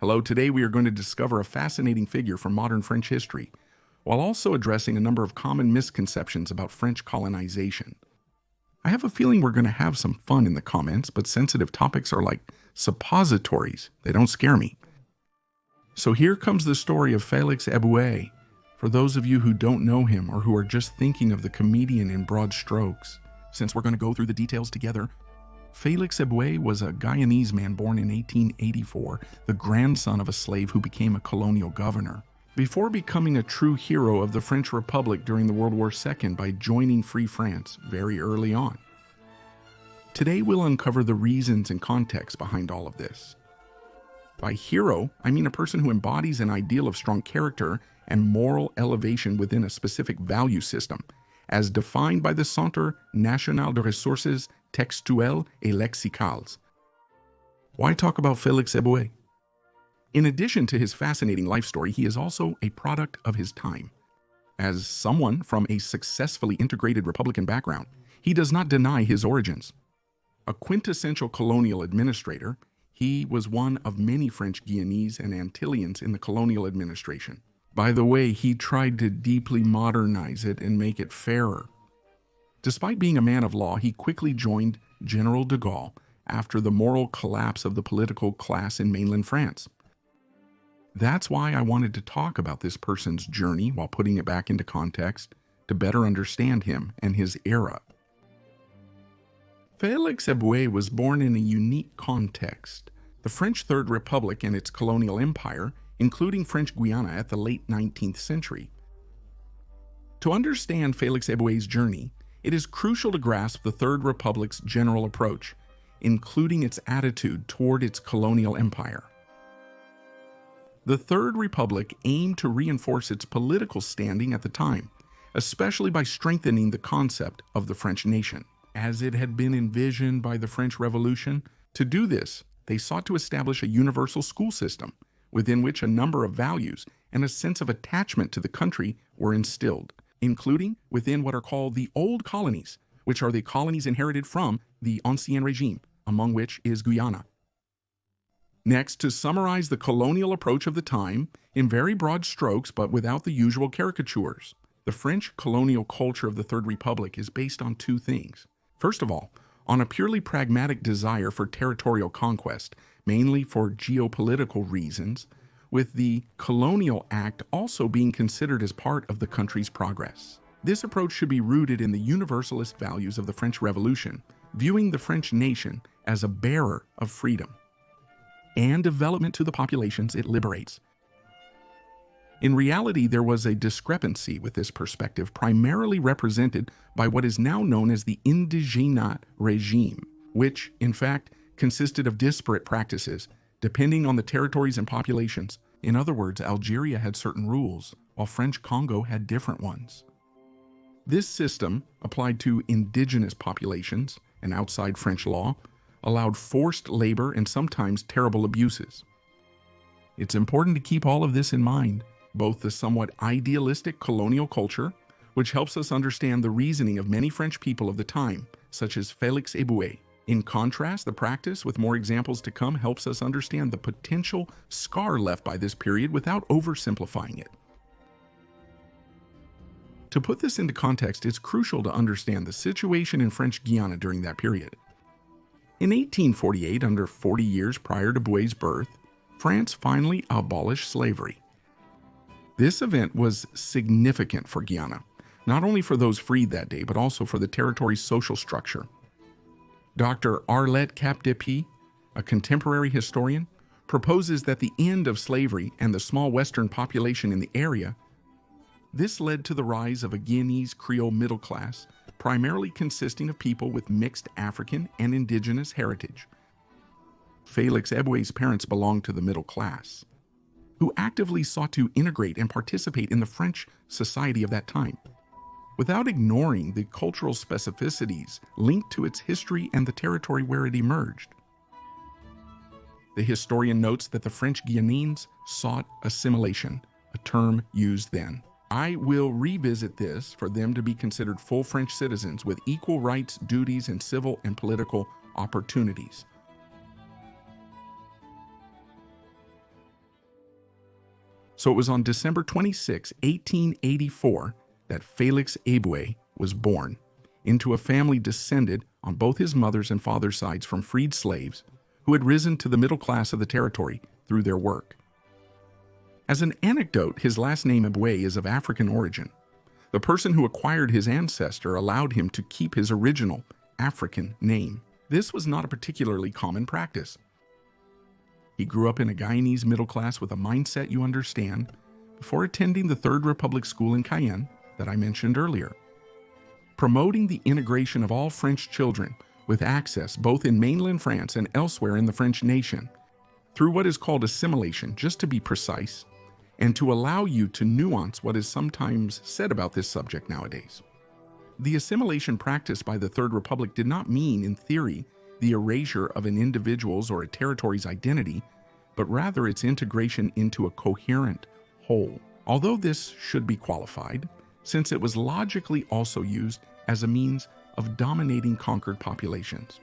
Hello, today we are going to discover a fascinating figure from modern French history, while also addressing a number of common misconceptions about French colonization. I have a feeling we're going to have some fun in the comments, but sensitive topics are like suppositories. They don't scare me. So here comes the story of Félix Eboué, for those of you who don't know him or who are just thinking of the comedian in broad strokes. Since we're going to go through the details together, Félix Éboué was a Guyanese man born in 1884, the grandson of a slave who became a colonial governor, before becoming a true hero of the French Republic during the World War II by joining Free France very early on. Today we'll uncover the reasons and context behind all of this. By hero, I mean a person who embodies an ideal of strong character and moral elevation within a specific value system, as defined by the Centre National de Ressources Textuelles et Lexicales. Why talk about Félix Éboué? In addition to his fascinating life story, he is also a product of his time. As someone from a successfully integrated Republican background, he does not deny his origins. A quintessential colonial administrator, he was one of many French Guyanese and Antilleans in the colonial administration. By the way, he tried to deeply modernize it and make it fairer. Despite being a man of law, he quickly joined General de Gaulle after the moral collapse of the political class in mainland France. That's why I wanted to talk about this person's journey while putting it back into context to better understand him and his era. Félix Éboué was born in a unique context. The French Third Republic and its colonial empire, including French Guiana at the late 19th century. To understand Félix Éboué's journey, it is crucial to grasp the Third Republic's general approach, including its attitude toward its colonial empire. The Third Republic aimed to reinforce its political standing at the time, especially by strengthening the concept of the French nation. As it had been envisioned by the French Revolution, to do this, they sought to establish a universal school system within which a number of values and a sense of attachment to the country were instilled, including within what are called the Old Colonies, which are the colonies inherited from the Ancien Regime, among which is Guyana. Next, to summarize the colonial approach of the time, in very broad strokes but without the usual caricatures, the French colonial culture of the Third Republic is based on two things. First of all, on a purely pragmatic desire for territorial conquest, mainly for geopolitical reasons, with the colonial act also being considered as part of the country's progress. This approach should be rooted in the universalist values of the French Revolution, viewing the French nation as a bearer of freedom and development to the populations it liberates. In reality, there was a discrepancy with this perspective, primarily represented by what is now known as the Indigenat regime, which, in fact, consisted of disparate practices, depending on the territories and populations. In other words, Algeria had certain rules, while French Congo had different ones. This system, applied to indigenous populations and outside French law, allowed forced labor and sometimes terrible abuses. It's important to keep all of this in mind, both the somewhat idealistic colonial culture, which helps us understand the reasoning of many French people of the time, such as Félix Éboué. In contrast, the practice, with more examples to come, helps us understand the potential scar left by this period without oversimplifying it. To put this into context, it's crucial to understand the situation in French Guiana during that period. In 1848, under 40 years prior to Éboué's birth, France finally abolished slavery. This event was significant for Guiana, not only for those freed that day, but also for the territory's social structure. Dr. Arlette Capdepi, a contemporary historian, proposes that the end of slavery and the small Western population in the area, this led to the rise of a Guianese Creole middle class, primarily consisting of people with mixed African and indigenous heritage. Félix Éboué's parents belonged to the middle class, who actively sought to integrate and participate in the French society of that time, without ignoring the cultural specificities linked to its history and the territory where it emerged. The historian notes that the French Guianese sought assimilation, a term used then. I will revisit this for them to be considered full French citizens with equal rights, duties, and civil and political opportunities. So it was on December 26, 1884, that Félix Eboué was born into a family descended on both his mother's and father's sides from freed slaves who had risen to the middle class of the territory through their work. As an anecdote, his last name Éboué is of African origin. The person who acquired his ancestor allowed him to keep his original African name. This was not a particularly common practice. He grew up in a Guyanese middle class with a mindset you understand before attending the Third Republic School in Cayenne that I mentioned earlier, promoting the integration of all French children with access both in mainland France and elsewhere in the French nation through what is called assimilation, just to be precise, and to allow you to nuance what is sometimes said about this subject nowadays. The assimilation practiced by the Third Republic did not mean, in theory, the erasure of an individual's or a territory's identity, but rather its integration into a coherent whole. Although this should be qualified, since it was logically also used as a means of dominating conquered populations.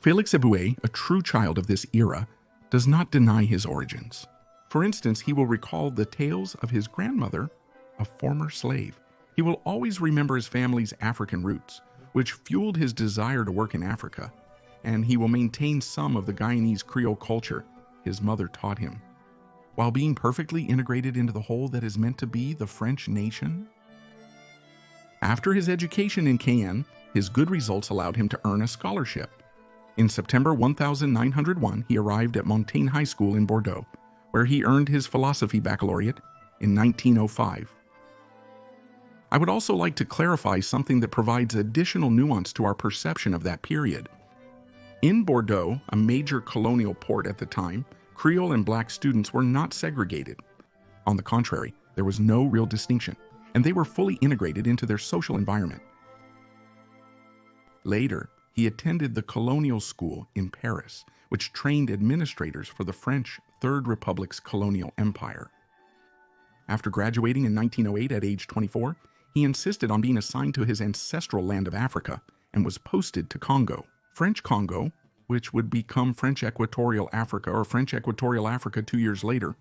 Félix Éboué, a true child of this era, does not deny his origins. For instance, he will recall the tales of his grandmother, a former slave. He will always remember his family's African roots, which fueled his desire to work in Africa, and he will maintain some of the Guyanese Creole culture his mother taught him, while being perfectly integrated into the whole that is meant to be the French nation. After his education in Cayenne, his good results allowed him to earn a scholarship. In September 1901, he arrived at Montaigne High School in Bordeaux, where he earned his philosophy baccalaureate in 1905. I would also like to clarify something that provides additional nuance to our perception of that period. In Bordeaux, a major colonial port at the time, Creole and black students were not segregated. On the contrary, there was no real distinction, and they were fully integrated into their social environment. Later, he attended the Colonial School in Paris, which trained administrators for the French Third Republic's colonial empire. After graduating in 1908 at age 24, he insisted on being assigned to his ancestral land of Africa and was posted to Congo. French Congo, which would become French Equatorial Africa or French Equatorial Africa 2 years later,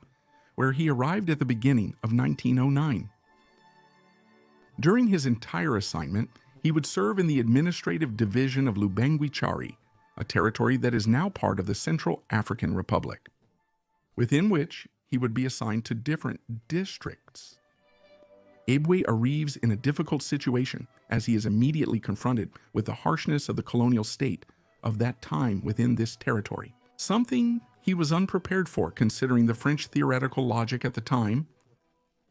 where he arrived at the beginning of 1909. During his entire assignment, he would serve in the administrative division of Lubangui-Chari, a territory that is now part of the Central African Republic, within which he would be assigned to different districts. Éboué arrives in a difficult situation as he is immediately confronted with the harshness of the colonial state of that time within this territory, something he was unprepared for considering the French theoretical logic at the time.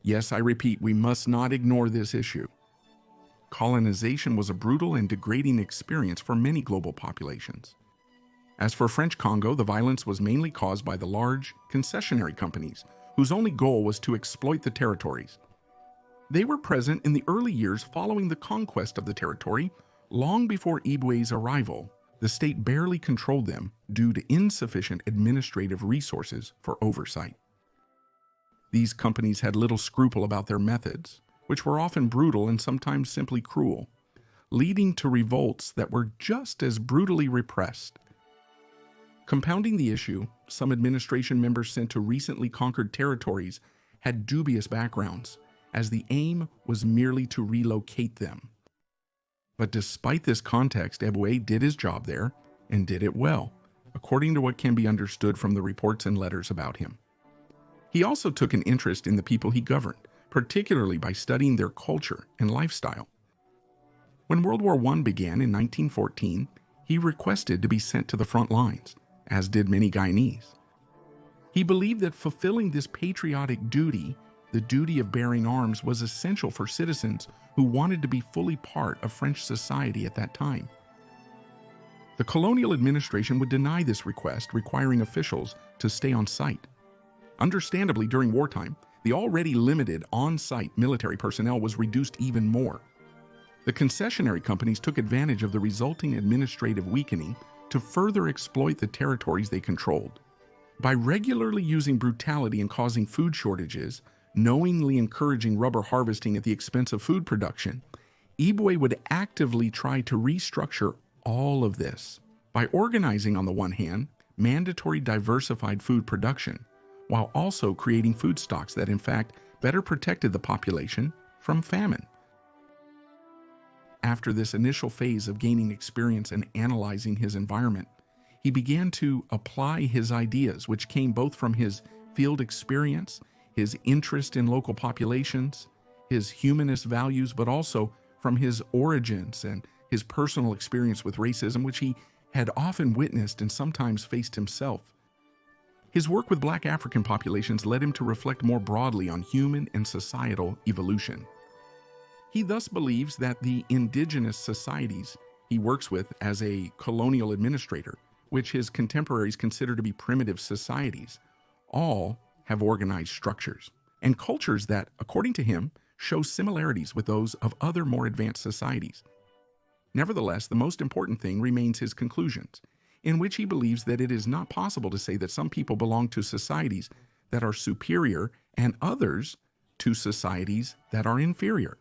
Yes, I repeat, we must not ignore this issue. Colonization was a brutal and degrading experience for many global populations. As for French Congo, the violence was mainly caused by the large concessionary companies, whose only goal was to exploit the territories. They were present in the early years following the conquest of the territory. Long before Éboué's arrival, the state barely controlled them due to insufficient administrative resources for oversight. These companies had little scruple about their methods, which were often brutal and sometimes simply cruel, leading to revolts that were just as brutally repressed. Compounding the issue, some administration members sent to recently conquered territories had dubious backgrounds, as the aim was merely to relocate them. But despite this context, Éboué did his job there and did it well, according to what can be understood from the reports and letters about him. He also took an interest in the people he governed, particularly by studying their culture and lifestyle. When World War I began in 1914, he requested to be sent to the front lines, as did many Guyanese. He believed that fulfilling this patriotic duty, the duty of bearing arms, was essential for citizens who wanted to be fully part of French society at that time. The colonial administration would deny this request, requiring officials to stay on site. Understandably, during wartime, the already limited on-site military personnel was reduced even more. The concessionary companies took advantage of the resulting administrative weakening to further exploit the territories they controlled. By regularly using brutality and causing food shortages, knowingly encouraging rubber harvesting at the expense of food production, Éboué would actively try to restructure all of this by organizing, on the one hand, mandatory diversified food production, while also creating food stocks that in fact better protected the population from famine. After this initial phase of gaining experience and analyzing his environment, he began to apply his ideas, which came both from his field experience, his interest in local populations, his humanist values, but also from his origins and his personal experience with racism, which he had often witnessed and sometimes faced himself. His work with Black African populations led him to reflect more broadly on human and societal evolution. He thus believes that the indigenous societies he works with as a colonial administrator, which his contemporaries consider to be primitive societies, all have organized structures and cultures that, according to him, show similarities with those of other more advanced societies. Nevertheless, the most important thing remains his conclusions, in which he believes that it is not possible to say that some people belong to societies that are superior and others to societies that are inferior.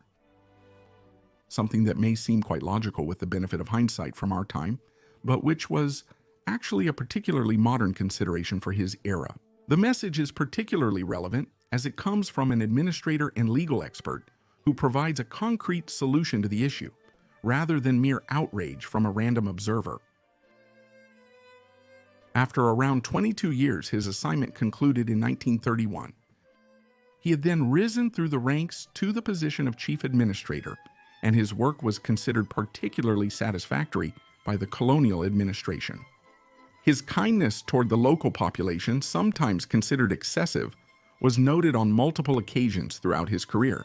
Something that may seem quite logical with the benefit of hindsight from our time, but which was actually a particularly modern consideration for his era. The message is particularly relevant as it comes from an administrator and legal expert who provides a concrete solution to the issue, rather than mere outrage from a random observer. After around 22 years, his assignment concluded in 1931. He had then risen through the ranks to the position of chief administrator, and his work was considered particularly satisfactory by the colonial administration. His kindness toward the local population, sometimes considered excessive, was noted on multiple occasions throughout his career.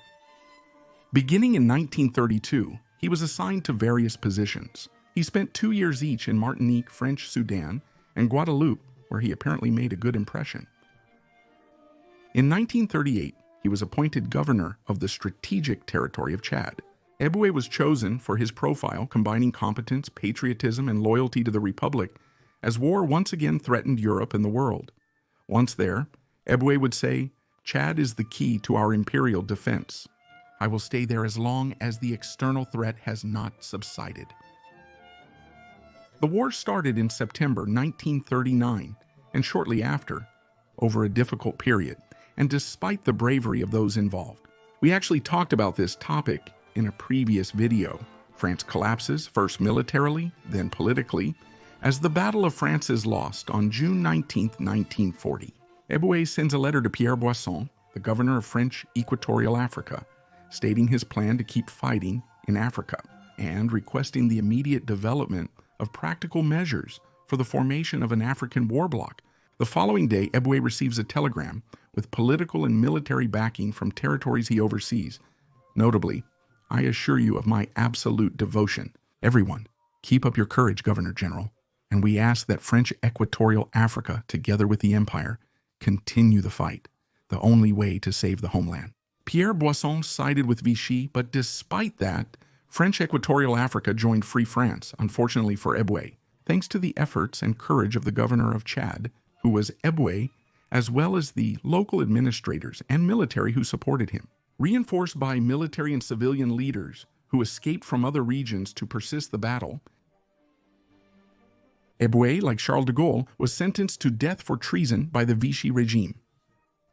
Beginning in 1932, he was assigned to various positions. He spent 2 years each in Martinique, French Sudan, and Guadeloupe, where he apparently made a good impression. In 1938, he was appointed governor of the strategic territory of Chad. Éboué was chosen for his profile, combining competence, patriotism, and loyalty to the Republic, as war once again threatened Europe and the world. Once there, Éboué would say, "Chad is the key to our imperial defense. I will stay there as long as the external threat has not subsided." The war started in September 1939, and shortly after, over a difficult period, and despite the bravery of those involved. We actually talked about this topic in a previous video. France collapses, first militarily, then politically, as the Battle of France is lost on June 19, 1940. Éboué sends a letter to Pierre Boisson, the governor of French Equatorial Africa, stating his plan to keep fighting in Africa and requesting the immediate development of practical measures for the formation of an African war bloc. The following day, Éboué receives a telegram with political and military backing from territories he oversees. Notably, "I assure you of my absolute devotion. Everyone, keep up your courage, Governor General, and we ask that French Equatorial Africa, together with the Empire, continue the fight, the only way to save the homeland." Pierre Boisson sided with Vichy, but despite that, French Equatorial Africa joined Free France, unfortunately for Éboué, thanks to the efforts and courage of the governor of Chad, who was Éboué, as well as the local administrators and military who supported him. Reinforced by military and civilian leaders who escaped from other regions to persist the battle, Éboué, like Charles de Gaulle, was sentenced to death for treason by the Vichy regime.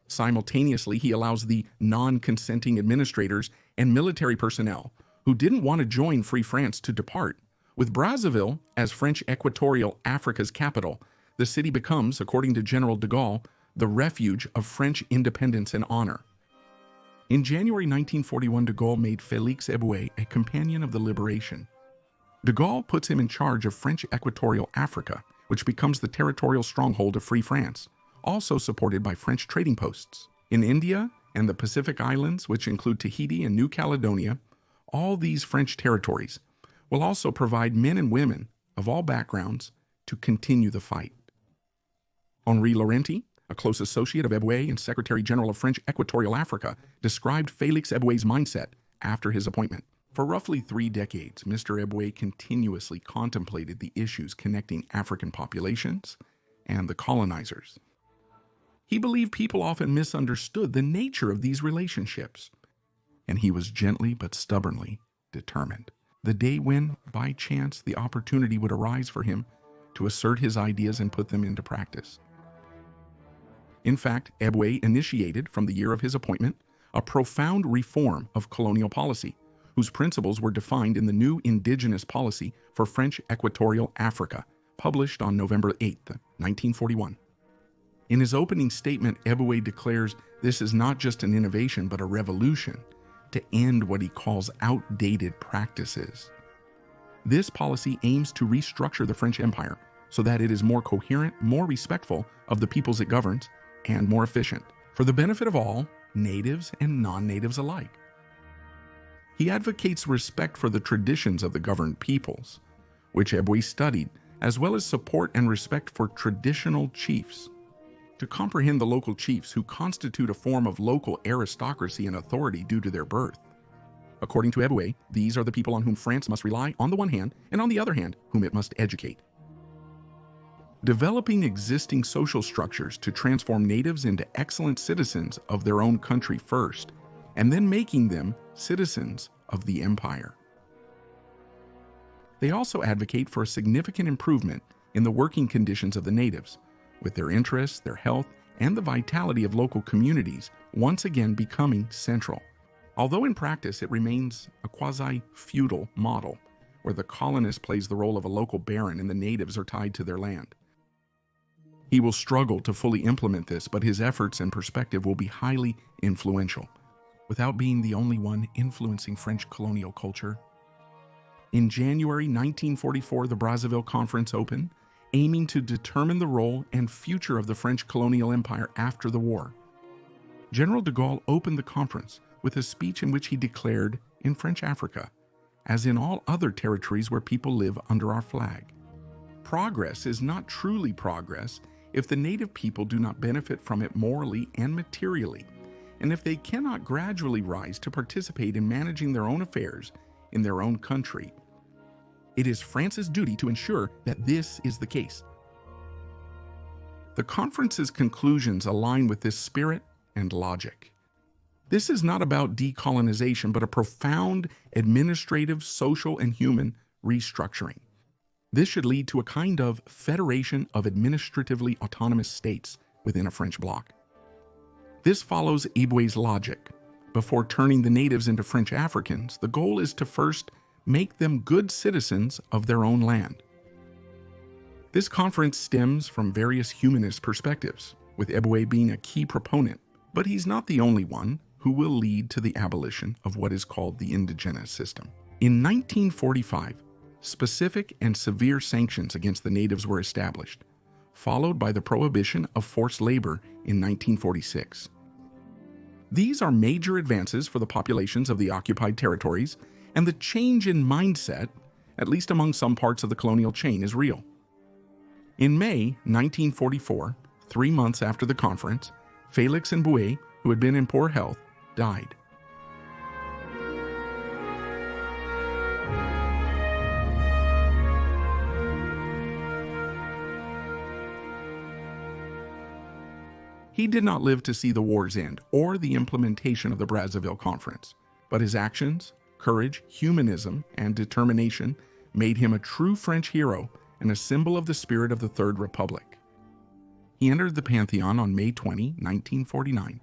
Simultaneously, he allows the non-consenting administrators and military personnel who didn't want to join Free France to depart. With Brazzaville as French Equatorial Africa's capital, the city becomes, according to General de Gaulle, the refuge of French independence and honor. In January 1941, de Gaulle made Félix Eboué a companion of the liberation. De Gaulle puts him in charge of French Equatorial Africa, which becomes the territorial stronghold of Free France, also supported by French trading posts. In India and the Pacific Islands, which include Tahiti and New Caledonia, all these French territories will also provide men and women of all backgrounds to continue the fight. Henri Laurenti, a close associate of Éboué and Secretary General of French Equatorial Africa, described Félix Éboué's mindset after his appointment. For roughly 3 decades, Mr. Éboué continuously contemplated the issues connecting African populations and the colonizers. He believed people often misunderstood the nature of these relationships, and he was gently but stubbornly determined. The day when, by chance, the opportunity would arise for him to assert his ideas and put them into practice. In fact, Éboué initiated, from the year of his appointment, a profound reform of colonial policy, whose principles were defined in the new indigenous policy for French Equatorial Africa, published on November 8, 1941. In his opening statement, Éboué declares this is not just an innovation but a revolution to end what he calls outdated practices. This policy aims to restructure the French Empire so that it is more coherent, more respectful of the peoples it governs, and more efficient, for the benefit of all, natives and non-natives alike. He advocates respect for the traditions of the governed peoples, which Eboué studied, as well as support and respect for traditional chiefs. To comprehend the local chiefs who constitute a form of local aristocracy and authority due to their birth. According to Eboué, these are the people on whom France must rely on the one hand, and on the other hand, whom it must educate. Developing existing social structures to transform natives into excellent citizens of their own country first, and then making them citizens of the empire. They also advocate for a significant improvement in the working conditions of the natives, with their interests, their health, and the vitality of local communities once again becoming central. Although in practice it remains a quasi-feudal model, where the colonist plays the role of a local baron and the natives are tied to their land. He will struggle to fully implement this, but his efforts and perspective will be highly influential, without being the only one influencing French colonial culture. In January 1944, the Brazzaville Conference opened, aiming to determine the role and future of the French colonial empire after the war. General de Gaulle opened the conference with a speech in which he declared, in French Africa, as in all other territories where people live under our flag, progress is not truly progress if the native people do not benefit from it morally and materially, and if they cannot gradually rise to participate in managing their own affairs in their own country. It is France's duty to ensure that this is the case. The conference's conclusions align with this spirit and logic. This is not about decolonization, but a profound administrative, social, and human restructuring. This should lead to a kind of federation of administratively autonomous states within a French bloc. This follows Éboué's logic. Before turning the natives into French Africans, the goal is to first make them good citizens of their own land. This conference stems from various humanist perspectives, with Éboué being a key proponent, but he's not the only one who will lead to the abolition of what is called the indigenous system. In 1945, specific and severe sanctions against the natives were established, followed by the prohibition of forced labor in 1946. These are major advances for the populations of the occupied territories, and the change in mindset, at least among some parts of the colonial chain, is real. In May 1944, 3 months after the conference, Félix and Eboué, who had been in poor health, died. He did not live to see the war's end or the implementation of the Brazzaville Conference, but his actions, courage, humanism, and determination made him a true French hero and a symbol of the spirit of the Third Republic. He entered the Pantheon on May 20, 1949.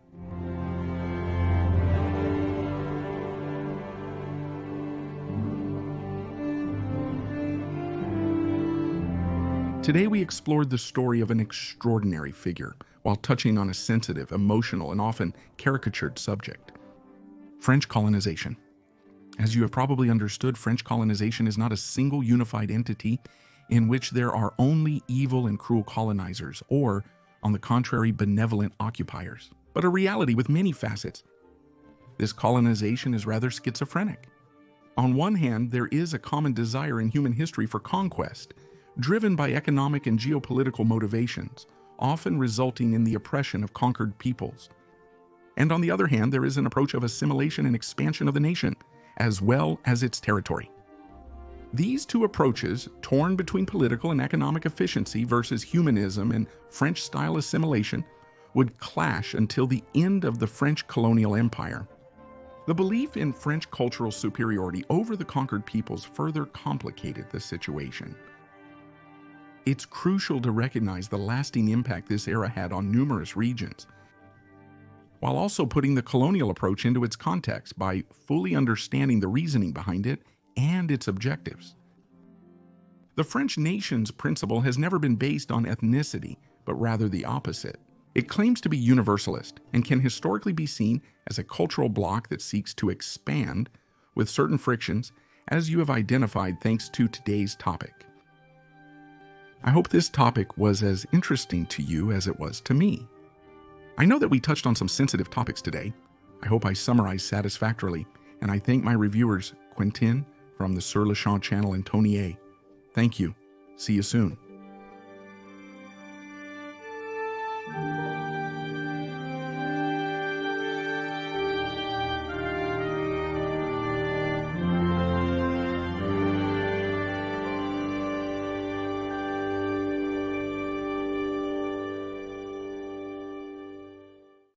Today we explored the story of an extraordinary figure while touching on a sensitive, emotional, and often caricatured subject: French colonization. As you have probably understood, French colonization is not a single unified entity in which there are only evil and cruel colonizers or, on the contrary, benevolent occupiers, but a reality with many facets. This colonization is rather schizophrenic. On one hand, there is a common desire in human history for conquest, driven by economic and geopolitical motivations, often resulting in the oppression of conquered peoples. And on the other hand, there is an approach of assimilation and expansion of the nation, as well as its territory. These two approaches, torn between political and economic efficiency versus humanism and French-style assimilation, would clash until the end of the French colonial empire. The belief in French cultural superiority over the conquered peoples further complicated the situation. It's crucial to recognize the lasting impact this era had on numerous regions, while also putting the colonial approach into its context by fully understanding the reasoning behind it and its objectives. The French nation's principle has never been based on ethnicity, but rather the opposite. It claims to be universalist and can historically be seen as a cultural bloc that seeks to expand with certain frictions, as you have identified thanks to today's topic. I hope this topic was as interesting to you as it was to me. I know that we touched on some sensitive topics today. I hope I summarized satisfactorily, and I thank my reviewers, Quentin from the Sur Le Champ channel and Tony A. Thank you. See you soon.